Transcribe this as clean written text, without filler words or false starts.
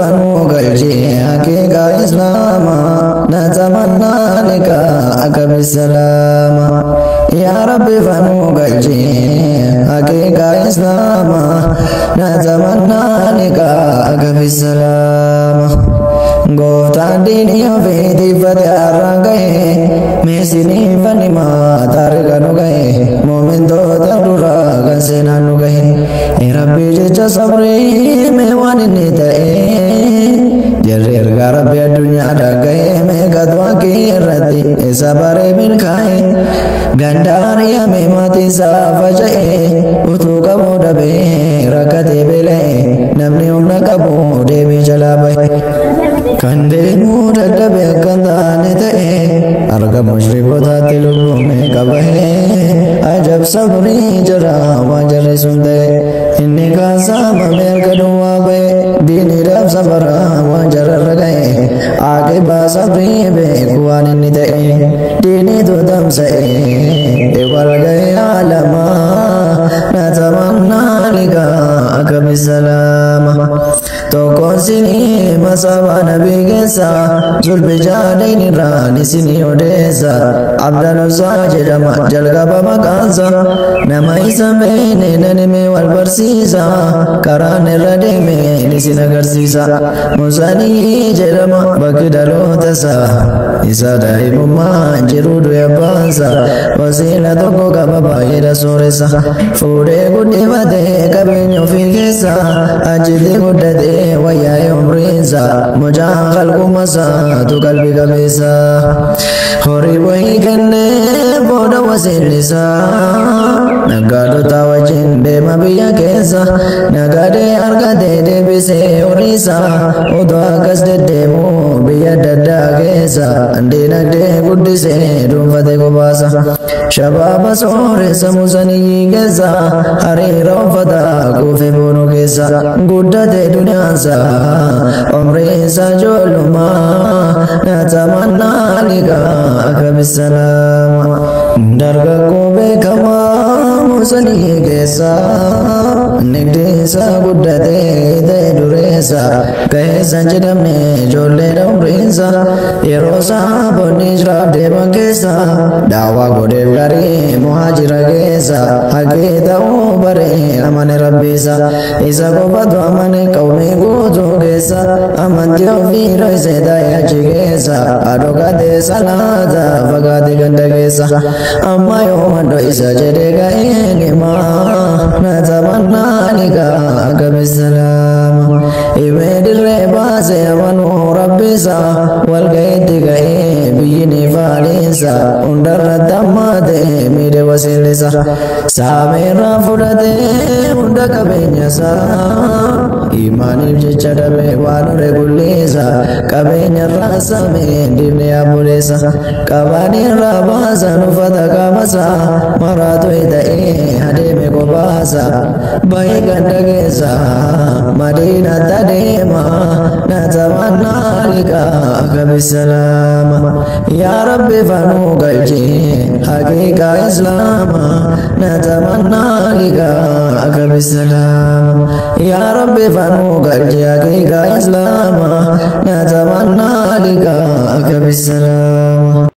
فانو قلجي حقيقة إسلاما نتمنى لقاءك بالسلامة يا ربي فانو قلجي حقيقة إسلاما نتمنى لقاءك بالسلامة Gooftaan diinii ofiitiifate har'aan gahe meessinii fannimaa taarika nu gahe moomintoota duraa kan seenaan nu gahe rabbii jecha sabrii mee waan inni ta'e jarri ergaa rabbii addunyaadhaan gahe meeqatu akkii irratti isa baree milkaa'e gandaariyaa mee maatii isaa faca'e utuu qabuu dhabee rakkatee beela'e namni humna qabu deemee jalaa bahe kan deemuu dadhabee akkan taane ta'e arga mushrikootaatti lubbuun qabahe ajab sabrii jira waan jarri sun ta'e inni kaansaamame erga duwwaa bahe diiniidhaaf safara waan jararra gahe aqibaa sabrii beeku waan inni ta'e diiniitu tamsa'e wal gahe alamaa natamannaa liqaa'aka bisalaama tokkoon sinii masaba nabii keessa zulbi jaalain irraan isinii odeessa abdanusaa jedhama jalqaba maqaansa nama isa beene nanime wal barsiisa karaan irra deeme isin agarsiisa musanii jedhama bakki dhalootasa isa daa'imummaa jiru du'e abbaansa wasiila tokko qaba baay'eedha sooressa fuudhee guddifatee qabeenya ofii keessa achitti guddate wayyaa'ee umriinsa mujaan qalqumasa tu qalbii qabeessa horii wayii kennee booda wasiillisa nagaadota wajjin deema biyya keessa nagaadee argatee deebisee horiisa utoo akkas deddeemu biyya daddaa keessa diinagdee guddisee dhuunfatee qobaasa shabaaba sooressa musanii keessa hariira uffata kuufee boonuu keessa guddatee duniyaansa umriinsa ijoollummaa natamannaa liqaa'aka bisalaama dargaggoo beekamaa musanii keessa nigdiinsa guddatee ta'e dureessa ga'eessan jedhamne ijoolleedha umriinsa yeroo saabonni jiraaf deeman keessa daawwaa godheef garii muhaajira keessa haqee ta'uu baree amane rabbiisa isa qofatu amane qawmii guutuu keessa amantii ofii dhoysee ta'e achi keessa adokatee salaata fagaatee ganda keessa amma yooma dhoysa jedhee ga'een himaa natamannaa liqaa'aka bisalaama himee dirree baasee amanuu rabbiisa wal ga'iitti ga'ee biyyiin faaliinsa hundarratti hammaatee miidhe wasiillisa saameerraa fudhatee hunda qabeenyasaa imaaniif jecha dhabee waan ure gulleessa qabeenyarraa saamee dibne abboleessa qabaanirraa baasan uffata qaamasa maraatu ta'ee adeeme qobaasa bahee ganda keessa madiinatti adeema natamannaa liqaa'aka bisalaama yaa rabbi fanuu galchee haqiiqaa islaama natamannaa liqaa'aka bisalaama yaa rabbi fanuu galchee haqiiqaa islaama natamannaa liqaa'aka bisalaama